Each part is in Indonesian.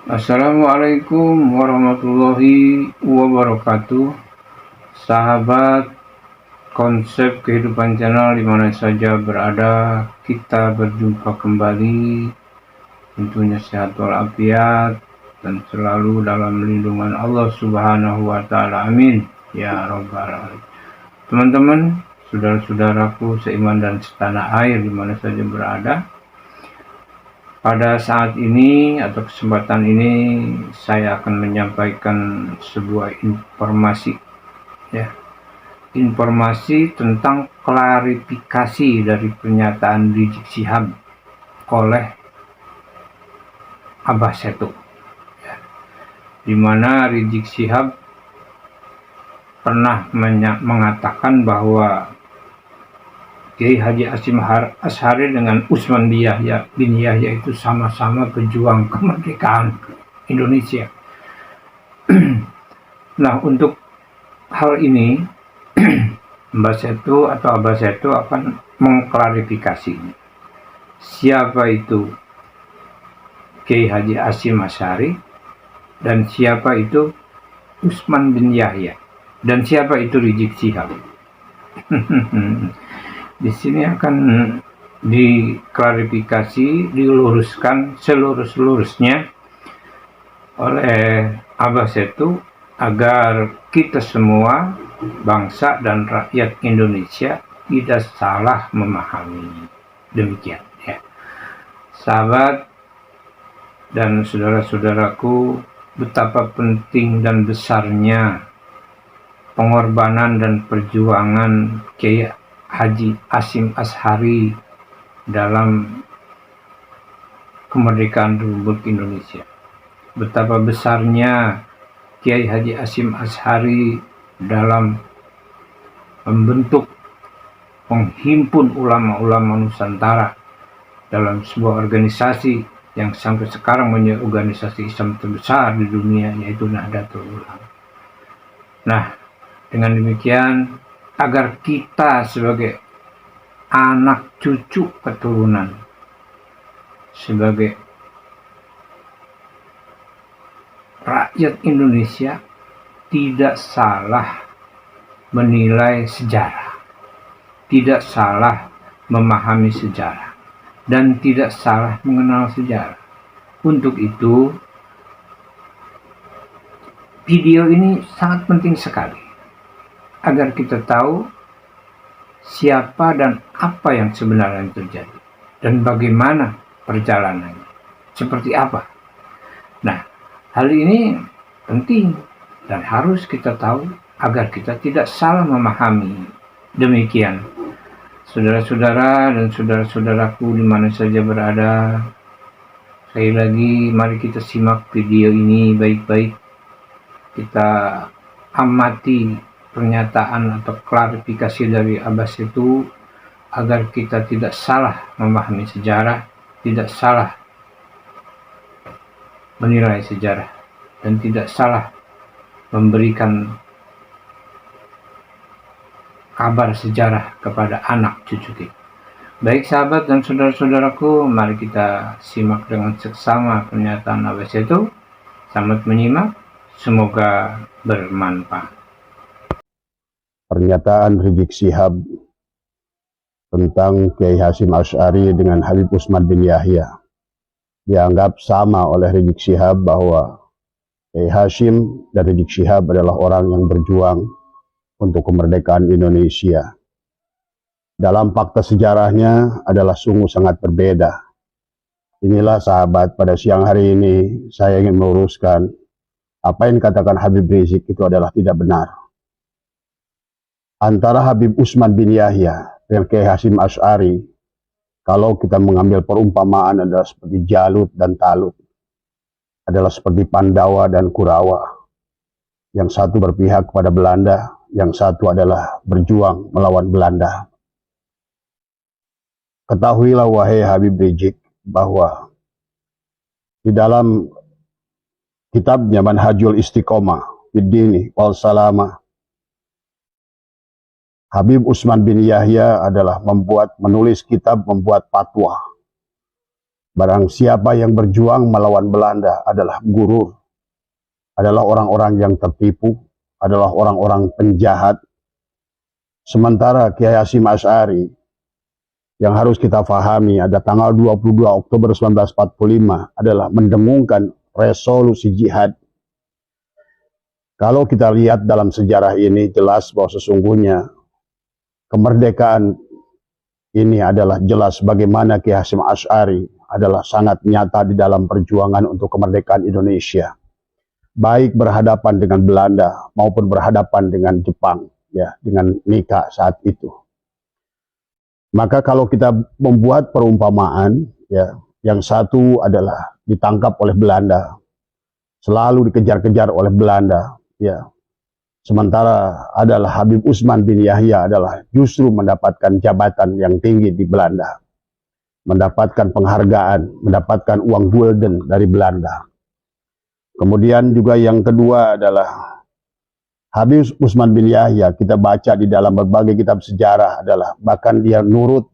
Assalamualaikum warahmatullahi wabarakatuh. Sahabat konsep kehidupan channel di mana saja berada, kita berjumpa kembali. Tentunya sehat walafiat dan selalu dalam lindungan Allah Subhanahu wa taala. Amin ya rabbal alamin. Teman-teman, saudara-saudaraku seiman dan setanah air di mana saja berada, pada saat ini atau kesempatan ini saya akan menyampaikan sebuah informasi, ya, informasi tentang klarifikasi dari pernyataan Rizik Syihab oleh Abah Seto, ya, di mana Rizik Syihab pernah mengatakan bahwa Kiai Haji Hashim Asy'ari dengan Utsman bin Yahya itu sama-sama pejuang kemerdekaan Indonesia. Nah, untuk hal ini Mbah Seto atau Abah Seto akan mengklarifikasi siapa itu Kiai Haji Hashim Asy'ari dan siapa itu Utsman bin Yahya dan siapa itu Rizik Syihab. Di sini akan diklarifikasi, diluruskan selurus-lurusnya oleh Abah Seto agar kita semua, bangsa dan rakyat Indonesia, tidak salah memahami. Demikian, ya. Sahabat dan saudara-saudaraku, betapa penting dan besarnya pengorbanan dan perjuangan Kiai Haji Hashim Asy'ari dalam kemerdekaan Republik Indonesia. Betapa besarnya Kiai Haji Hashim Asy'ari dalam membentuk, menghimpun ulama-ulama Nusantara dalam sebuah organisasi yang sampai sekarang menjadi organisasi Islam terbesar di dunia, yaitu Nahdlatul Ulama. Nah, dengan demikian, agar kita sebagai anak cucu keturunan, sebagai rakyat Indonesia, tidak salah menilai sejarah, tidak salah memahami sejarah, dan tidak salah mengenal sejarah. Untuk itu, video ini sangat penting sekali agar kita tahu siapa dan apa yang sebenarnya terjadi dan bagaimana perjalanannya, seperti apa. Nah, hal ini penting dan harus kita tahu agar kita tidak salah memahami. Demikian, saudara-saudara dan saudara-saudaraku di mana saja berada, sekali lagi mari kita simak video ini baik-baik. Kita amati pernyataan atau klarifikasi dari Abah Seto agar kita tidak salah memahami sejarah, tidak salah menilai sejarah, dan tidak salah memberikan kabar sejarah kepada anak cucu kita. Baik sahabat dan saudara-saudaraku, mari kita simak dengan seksama pernyataan Abah Seto. Selamat menyimak, semoga bermanfaat. Pernyataan Rizik Syihab tentang Kiai Hashim Asy'ari dengan Habib Utsman bin Yahya dianggap sama oleh Rizik Syihab bahwa Kiai Hashim dan Rizik Syihab adalah orang yang berjuang untuk kemerdekaan Indonesia. Dalam fakta sejarahnya adalah sungguh sangat berbeda. Inilah sahabat, pada siang hari ini saya ingin meluruskan apa yang dikatakan Habib Rizik itu adalah tidak benar. Antara Habib Utsman bin Yahya dan Kiai Hashim Asy'ari, kalau kita mengambil perumpamaan, adalah seperti Jalut dan Talut, adalah seperti Pandawa dan Kurawa. Yang satu berpihak kepada Belanda, yang satu adalah berjuang melawan Belanda. Ketahuilah wahai Habib Rizik bahwa di dalam kitabnya Manhajul Istiqomah Fid Dini wal Salamah, Habib Utsman bin Yahya adalah membuat fatwa Barang siapa yang berjuang melawan Belanda adalah gurur, adalah orang-orang yang tertipu, adalah orang-orang penjahat. Sementara Kiai Hasyim Asy'ari yang harus kita fahami ada tanggal 22 Oktober 1945 adalah mendengungkan resolusi jihad. Kalau kita lihat dalam sejarah ini jelas bahwa sesungguhnya kemerdekaan ini adalah jelas bagaimana Kiai Hasyim Asy'ari adalah sangat nyata di dalam perjuangan untuk kemerdekaan Indonesia. Baik berhadapan dengan Belanda maupun berhadapan dengan Jepang, ya, dengan Nika saat itu. Maka kalau kita membuat perumpamaan, ya, yang satu adalah ditangkap oleh Belanda, selalu dikejar-kejar oleh Belanda, ya. Sementara adalah Habib Utsman bin Yahya adalah justru mendapatkan jabatan yang tinggi di Belanda, mendapatkan penghargaan, mendapatkan uang gulden dari Belanda. Kemudian juga yang kedua adalah Habib Utsman bin Yahya, kita baca di dalam berbagai kitab sejarah adalah bahkan dia nurut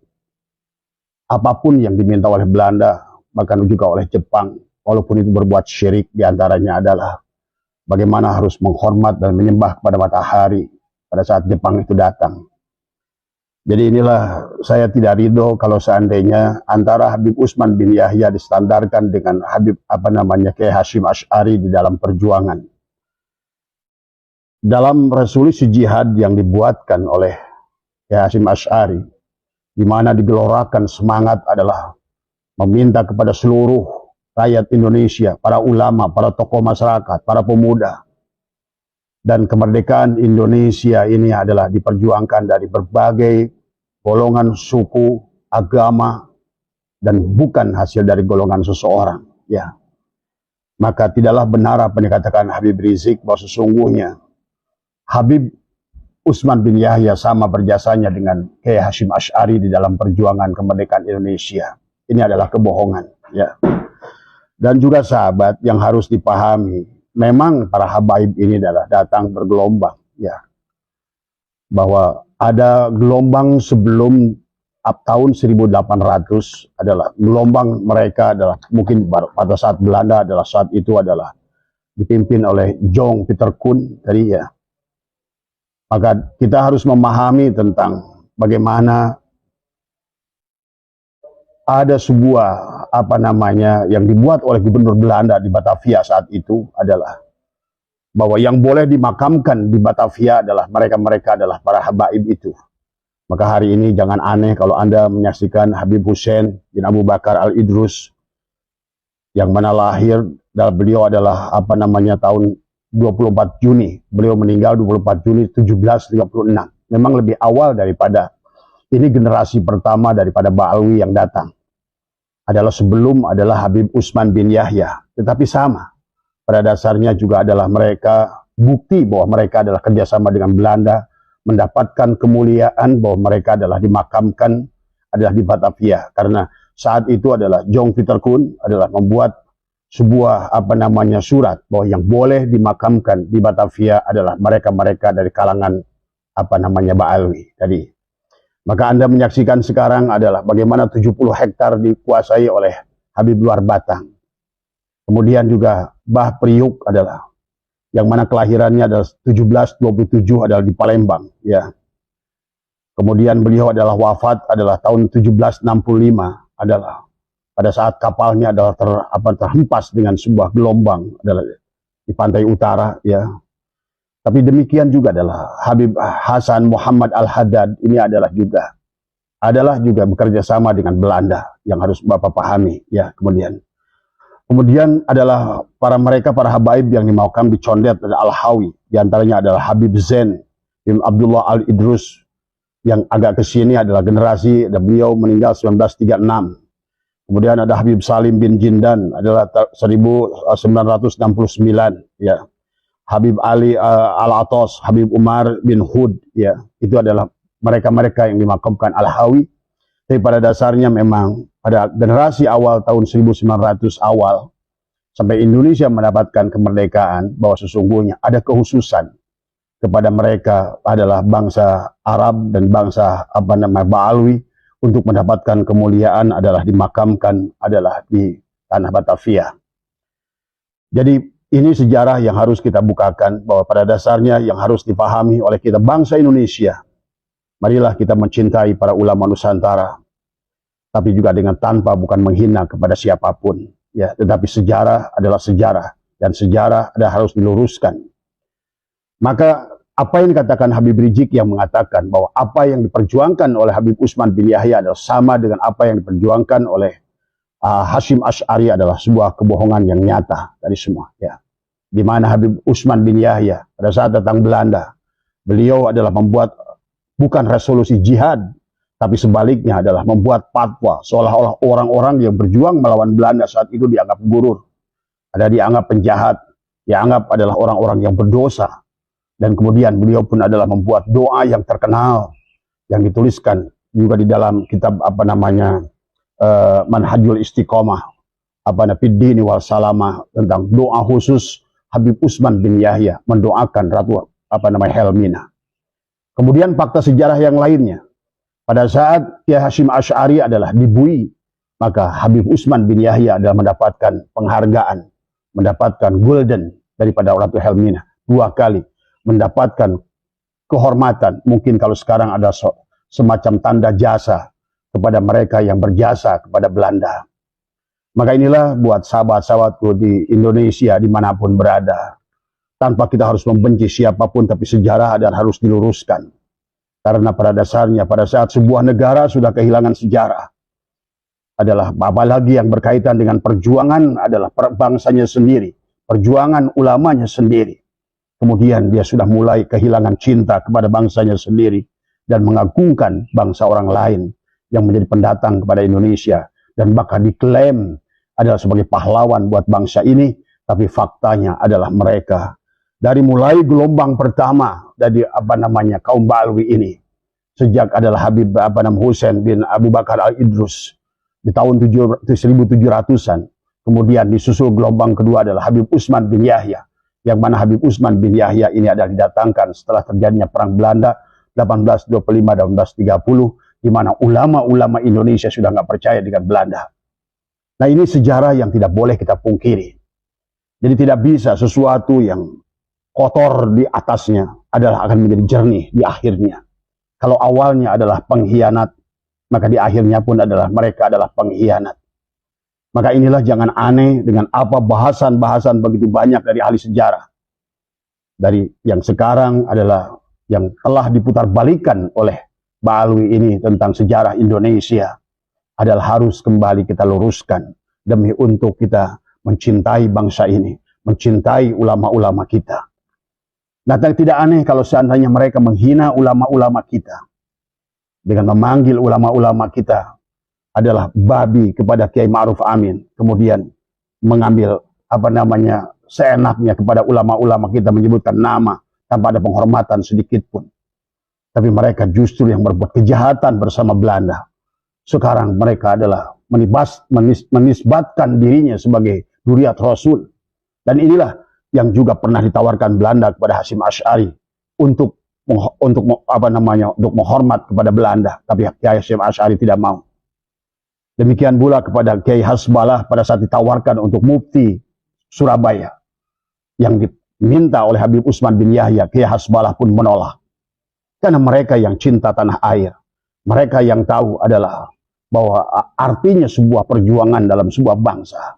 apapun yang diminta oleh Belanda, bahkan juga oleh Jepang, walaupun itu berbuat syirik. Diantaranya adalah bagaimana harus menghormat dan menyembah kepada matahari pada saat Jepang itu datang. Jadi inilah saya tidak ridho kalau seandainya antara Habib Utsman bin Yahya distandarkan dengan Habib Kiai Hasyim Asy'ari di dalam perjuangan. Dalam resolusi jihad yang dibuatkan oleh Kiai Hasyim Asy'ari, di mana digelorakan semangat adalah meminta kepada seluruh rakyat Indonesia, para ulama, para tokoh masyarakat, para pemuda, dan kemerdekaan Indonesia ini adalah diperjuangkan dari berbagai golongan suku, agama, dan bukan hasil dari golongan seseorang, ya. Maka tidaklah benar apa yang dikatakan Habib Rizik bahwa sesungguhnya Habib Utsman bin Yahya sama berjasanya dengan Kiai Hasyim Asy'ari di dalam perjuangan kemerdekaan Indonesia. Ini adalah kebohongan, ya. Dan juga sahabat yang harus dipahami, memang para habaib ini adalah datang bergelombang, ya. Bahwa ada gelombang sebelum tahun 1800 adalah gelombang mereka adalah mungkin pada saat Belanda adalah saat itu adalah dipimpin oleh Jong Pieter Koen tadi, ya. Maka kita harus memahami tentang bagaimana ada sebuah yang dibuat oleh gubernur Belanda di Batavia saat itu adalah bahwa yang boleh dimakamkan di Batavia adalah mereka adalah para habaib itu. Maka hari ini jangan aneh kalau Anda menyaksikan Habib Hussein bin Abu Bakar Al-Idrus yang mana lahir dan beliau adalah tahun 24 Juni. Beliau meninggal 24 Juni 1756. Memang lebih awal daripada ini generasi pertama daripada Ba'alwi yang datang. Adalah sebelum adalah Habib Utsman bin Yahya. Tetapi sama. Pada dasarnya juga adalah mereka bukti bahwa mereka adalah kerjasama dengan Belanda, mendapatkan kemuliaan bahwa mereka adalah dimakamkan adalah di Batavia. Karena saat itu adalah Jong Pieter Koen adalah membuat sebuah surat bahwa yang boleh dimakamkan di Batavia adalah mereka-mereka dari kalangan Ba'alwi tadi. Maka Anda menyaksikan sekarang adalah bagaimana 70 hektar dikuasai oleh Habib Luar Batang. Kemudian juga Bah Priuk adalah yang mana kelahirannya adalah 1727 adalah di Palembang, ya. Kemudian beliau adalah wafat adalah tahun 1765 adalah pada saat kapalnya adalah terhempas dengan sebuah gelombang adalah di pantai utara, ya. Tapi demikian juga adalah Habib Hasan Muhammad Al-Haddad ini adalah juga bekerja sama dengan Belanda yang harus Bapak pahami, ya. Kemudian adalah para habaib yang dimakamkan di Condet dan Al-Hawi. Di antaranya adalah Habib Zain bin Abdullah Al-Idrus yang agak ke sini adalah generasi dan beliau meninggal 1936. Kemudian ada Habib Salim bin Jindan adalah 1969, ya. Habib Ali Al-Atos, Habib Umar bin Hud, ya. Itu adalah mereka yang dimakamkan Al-Hawi. Tapi pada dasarnya memang pada generasi awal tahun 1900 awal sampai Indonesia mendapatkan kemerdekaan bahwa sesungguhnya ada kehususan kepada mereka adalah bangsa Arab dan bangsa Ba'alwi untuk mendapatkan kemuliaan adalah dimakamkan adalah di tanah Batavia. Jadi ini sejarah yang harus kita bukakan, bahwa pada dasarnya yang harus dipahami oleh kita bangsa Indonesia. Marilah kita mencintai para ulama Nusantara, tapi juga dengan tanpa bukan menghina kepada siapapun. Ya, tetapi sejarah adalah sejarah, dan sejarah harus diluruskan. Maka apa yang dikatakan Habib Rizik yang mengatakan bahwa apa yang diperjuangkan oleh Habib Utsman bin Yahya adalah sama dengan apa yang diperjuangkan oleh Hasyim Asy'ari adalah sebuah kebohongan yang nyata dari semua. Ya, di mana Habib Utsman bin Yahya pada saat datang Belanda, beliau adalah membuat bukan resolusi jihad, tapi sebaliknya adalah membuat fatwa seolah-olah orang-orang yang berjuang melawan Belanda saat itu dianggap gurur, dianggap penjahat, dianggap adalah orang-orang yang berdosa. Dan kemudian beliau pun adalah membuat doa yang terkenal yang dituliskan juga di dalam kitab Manhajul Istiqomah Fiddini wal Salamah, tentang doa khusus Habib Utsman bin Yahya mendoakan Ratu Helmina. Kemudian fakta sejarah yang lainnya, pada saat Kiai Hasyim Asy'ari adalah dibui, maka Habib Utsman bin Yahya adalah mendapatkan penghargaan, mendapatkan golden daripada Ratu Helmina 2 kali, mendapatkan kehormatan. Mungkin kalau sekarang ada semacam tanda jasa kepada mereka yang berjasa kepada Belanda. Maka inilah buat sahabat-sahabatku di Indonesia dimanapun berada, tanpa kita harus membenci siapapun, tapi sejarah harus diluruskan. Karena pada dasarnya pada saat sebuah negara sudah kehilangan sejarah, adalah apalagi yang berkaitan dengan perjuangan adalah bangsanya sendiri, perjuangan ulamanya sendiri. Kemudian dia sudah mulai kehilangan cinta kepada bangsanya sendiri dan mengagungkan bangsa orang lain yang menjadi pendatang kepada Indonesia, dan bahkan diklaim adalah sebagai pahlawan buat bangsa ini. Tapi faktanya adalah mereka dari mulai gelombang pertama dari kaum Ba'alwi ini, sejak adalah Habib Husain bin Abu Bakar Al-Idrus di tahun 1700-an, kemudian disusul gelombang kedua adalah Habib Utsman bin Yahya, yang mana Habib Utsman bin Yahya ini adalah didatangkan setelah terjadinya perang Belanda 1825-1830, di mana ulama-ulama Indonesia sudah nggak percaya dengan Belanda. Nah, ini sejarah yang tidak boleh kita pungkiri. Jadi tidak bisa sesuatu yang kotor di atasnya adalah akan menjadi jernih di akhirnya. Kalau awalnya adalah pengkhianat, maka di akhirnya pun adalah mereka adalah pengkhianat. Maka inilah jangan aneh dengan apa bahasan-bahasan begitu banyak dari ahli sejarah. Dari yang sekarang adalah yang telah diputarbalikkan oleh Ba'alwi ini tentang sejarah Indonesia, adalah harus kembali kita luruskan demi untuk kita mencintai bangsa ini, mencintai ulama-ulama kita. Nah, tidak aneh kalau seandainya mereka menghina ulama-ulama kita dengan memanggil ulama-ulama kita adalah babi kepada Kiai Ma'ruf Amin, kemudian mengambil seenaknya kepada ulama-ulama kita, menyebutkan nama tanpa ada penghormatan sedikit pun. Tapi mereka justru yang berbuat kejahatan bersama Belanda. Sekarang mereka adalah menisbatkan dirinya sebagai Duriat Rasul. Dan inilah yang juga pernah ditawarkan Belanda kepada Hasyim Asy'ari untuk menghormat kepada Belanda, tapi Kiai Hasyim Asy'ari tidak mau. Demikian pula kepada Kiai Hasbalah pada saat ditawarkan untuk mufti Surabaya yang diminta oleh Habib Utsman bin Yahya, Kiai Hasbalah pun menolak. Karena mereka yang cinta tanah air, mereka yang tahu adalah bahwa artinya sebuah perjuangan dalam sebuah bangsa.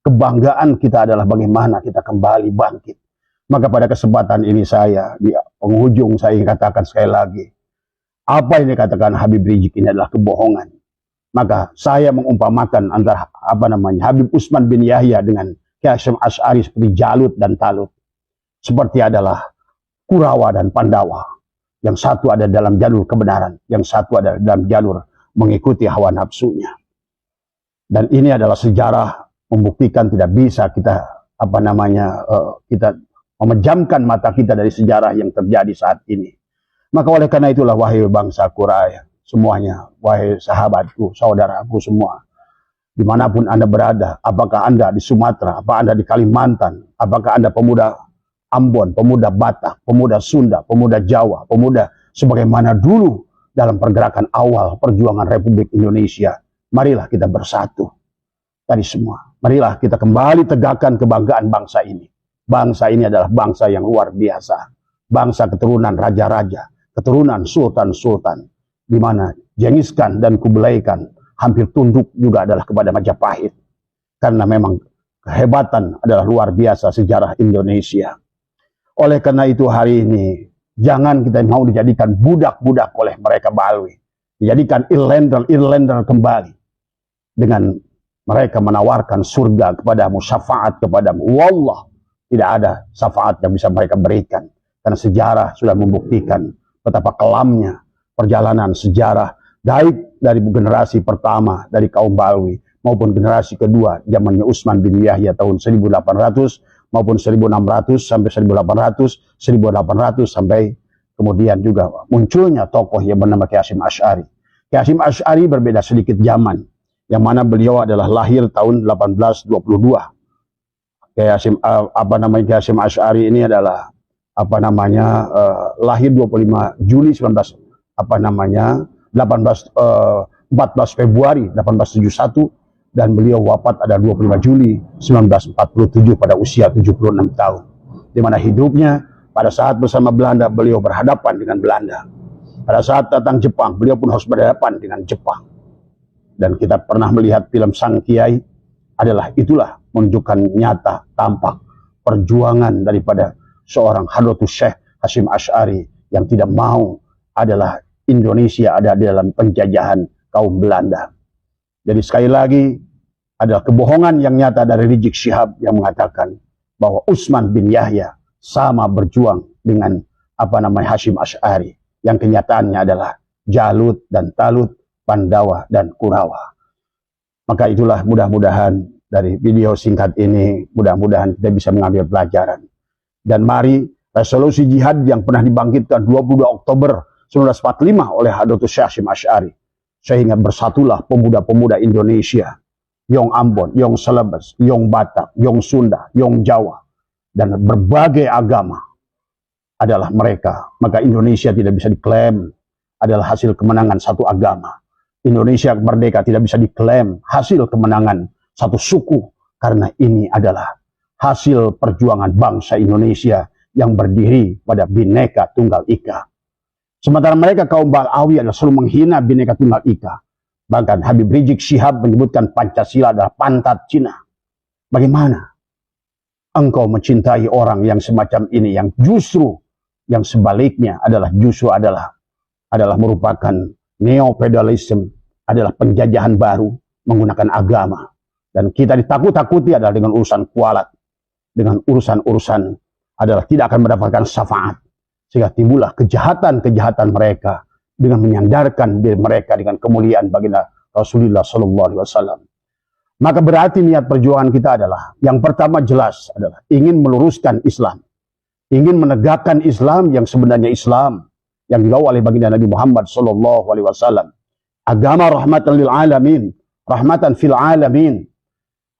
Kebanggaan kita adalah bagaimana kita kembali bangkit. Maka pada kesempatan ini saya, di penghujung saya ingin katakan sekali lagi, apa yang dikatakan Habib Rizik ini adalah kebohongan. Maka saya mengumpamakan antara Habib Utsman bin Yahya dengan Kiai Hasyim Asy'ari seperti Jalut dan Talut. Seperti adalah Kurawa dan Pandawa. Yang satu ada dalam jalur kebenaran, yang satu ada dalam jalur mengikuti hawa nafsunya. Dan ini adalah sejarah membuktikan tidak bisa kita kita memejamkan mata kita dari sejarah yang terjadi saat ini. Maka oleh karena itulah, wahai bangsa Quraisy semuanya, wahai sahabatku, saudaraku semua, dimanapun Anda berada, apakah Anda di Sumatera, apakah Anda di Kalimantan, apakah Anda pemuda Ambon, pemuda Batak, pemuda Sunda, pemuda Jawa, pemuda sebagaimana dulu dalam pergerakan awal perjuangan Republik Indonesia. Marilah kita bersatu. Tadi semua, marilah kita kembali tegakkan kebanggaan bangsa ini. Bangsa ini adalah bangsa yang luar biasa. Bangsa keturunan raja-raja, keturunan sultan-sultan, di mana Genghis Khan dan Kublai Khan hampir tunduk juga adalah kepada Majapahit. Karena memang kehebatan adalah luar biasa sejarah Indonesia. Oleh karena itu hari ini, jangan kita mau dijadikan budak-budak oleh mereka Balwi. Dijadikan Irlander kembali. Dengan mereka menawarkan surga kepadamu, syafaat kepadamu. Wallah, tidak ada syafaat yang bisa mereka berikan. Karena sejarah sudah membuktikan betapa kelamnya perjalanan sejarah, baik dari generasi pertama dari kaum Balwi, maupun generasi kedua, zamannya Utsman bin Yahya tahun 1800, maupun 1600 sampai 1800, 1800 sampai kemudian juga munculnya tokoh yang bernama Kiai Hasyim Asy'ari. Kiai Hasyim Asy'ari berbeda sedikit zaman, yang mana beliau adalah lahir tahun 1822. Kiai Hasyim Kiai Hasyim Asy'ari ini adalah lahir 25 Juli 14 Februari 1871 dan beliau wafat pada 25 Juli 1947 pada usia 76 tahun. Di mana hidupnya pada saat bersama Belanda beliau berhadapan dengan Belanda. Pada saat datang Jepang beliau pun harus berhadapan dengan Jepang. Dan kita pernah melihat film Sang Kiai, itulah menunjukkan nyata tampak perjuangan daripada seorang Hadratus Syekh Hasyim Asy'ari yang tidak mau adalah Indonesia ada di dalam penjajahan kaum Belanda. Jadi sekali lagi adalah kebohongan yang nyata dari Rizik Syihab yang mengatakan bahwa Utsman bin Yahya sama berjuang dengan Hasyim Asy'ari, yang kenyataannya adalah Jalut dan Talut, Pandawa dan Kurawa. Maka itulah mudah-mudahan dari video singkat ini, mudah-mudahan kita bisa mengambil pelajaran. Dan mari resolusi jihad yang pernah dibangkitkan 22 Oktober 1945 oleh Hadratus Syekh Hasyim Asy'ari, sehingga bersatulah pemuda-pemuda Indonesia, Yong Ambon, Yong Celebes, Yong Batak, Yong Sunda, Yong Jawa, dan berbagai agama adalah mereka. Maka Indonesia tidak bisa diklaim adalah hasil kemenangan satu agama. Indonesia merdeka tidak bisa diklaim hasil kemenangan satu suku, karena ini adalah hasil perjuangan bangsa Indonesia yang berdiri pada Bhinneka Tunggal Ika. Sementara mereka kaum Balawi adalah selalu menghina Bhinneka Tunggal Ika. Bahkan Habib Rizik Syihab menyebutkan Pancasila adalah pantat Cina. Bagaimana engkau mencintai orang yang semacam ini, yang justru yang sebaliknya adalah merupakan neofeudalisme, adalah penjajahan baru menggunakan agama. Dan kita ditakut-takuti adalah dengan urusan kualat, dengan urusan-urusan adalah tidak akan mendapatkan syafaat. Sehingga timbullah kejahatan-kejahatan mereka dengan menyandarkan diri mereka dengan kemuliaan baginda Rasulullah SAW. Maka berarti niat perjuangan kita adalah, yang pertama jelas adalah ingin meluruskan Islam, ingin menegakkan Islam yang sebenarnya Islam yang dibawa oleh baginda Nabi Muhammad SAW. Agama rahmatan lil alamin, rahmatan fil alamin.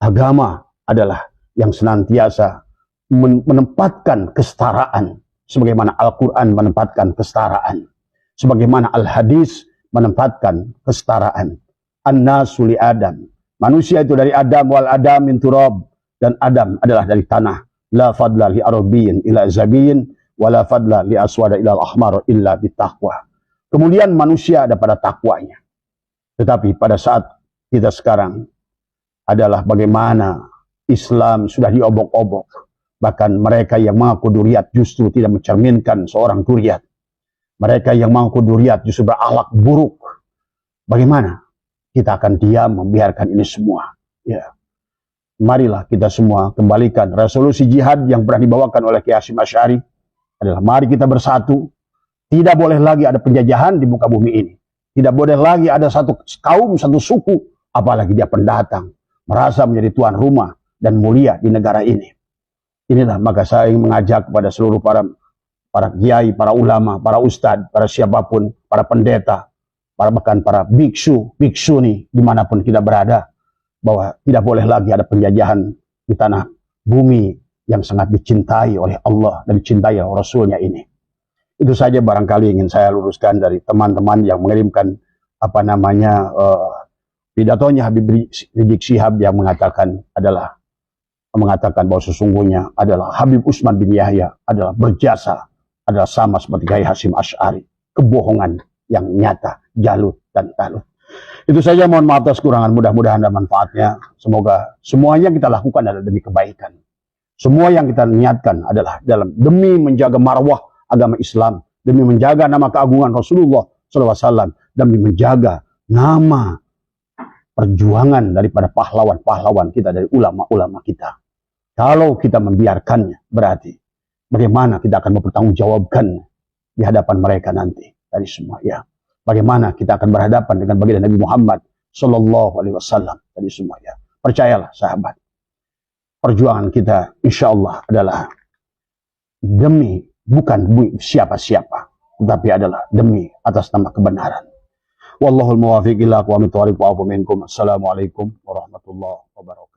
Agama adalah yang senantiasa menempatkan kesetaraan, sebagaimana Al-Quran menempatkan kesetaraan, sebagaimana Al-Hadis menempatkan kesetaraan. An-nasu li Adam, manusia itu dari Adam, wal Adam min turab, dan Adam adalah dari tanah. La fadla li arabiyyin ila zabiyyin, wa la fadla li aswada ila al-ahmar illa bitaqwa. Kemudian manusia ada pada takwanya. Tetapi pada saat kita sekarang adalah bagaimana Islam sudah diobok-obok. Bahkan mereka yang mengaku duriat justru tidak mencerminkan seorang duriat. Mereka yang mengaku duriat justru berakhlak buruk. Bagaimana kita akan diam membiarkan ini semua? Ya. Marilah kita semua kembalikan resolusi jihad yang pernah dibawakan oleh Kiai Hasyim Asy'ari adalah mari kita bersatu. Tidak boleh lagi ada penjajahan di muka bumi ini. Tidak boleh lagi ada satu kaum, satu suku, apalagi dia pendatang, merasa menjadi tuan rumah dan mulia di negara ini. Inilah maka saya ingin mengajak kepada seluruh para kiai, para ulama, para ustadz, para siapapun, para pendeta, bahkan para biksu, biksuni, dimanapun kita berada, bahwa tidak boleh lagi ada penjajahan di tanah bumi yang sangat dicintai oleh Allah dan dicintai oleh Rasulnya ini. Itu saja barangkali ingin saya luruskan dari teman-teman yang mengirimkan pidatonya Habib Rizik Syihab yang mengatakan bahwa sesungguhnya adalah Habib Utsman bin Yahya adalah berjasa, adalah sama seperti Kiai Hasyim Asy'ari. Kebohongan yang nyata, jalut dan talut. Itu saja, mohon maaf atas kekurangan, mudah-mudahan ada manfaatnya. Semoga semuanya kita lakukan adalah demi kebaikan. Semua yang kita niatkan adalah demi menjaga marwah agama Islam, demi menjaga nama keagungan Rasulullah SAW, demi menjaga nama perjuangan daripada pahlawan-pahlawan kita, dari ulama-ulama kita. Kalau kita membiarkannya, berarti bagaimana kita akan mempertanggungjawabkan di hadapan mereka nanti dari semua ya. Bagaimana kita akan berhadapan dengan baginda Nabi Muhammad Sallallahu Alaihi Wasallam dari semua ya. Percayalah sahabat, perjuangan kita insya Allah adalah demi bukan siapa-siapa, tetapi adalah demi atas nama kebenaran. Wallahul muwaffiq ila aqwamit thoriq wa afu minkum. Assalamualaikum warahmatullahi wabarakatuh.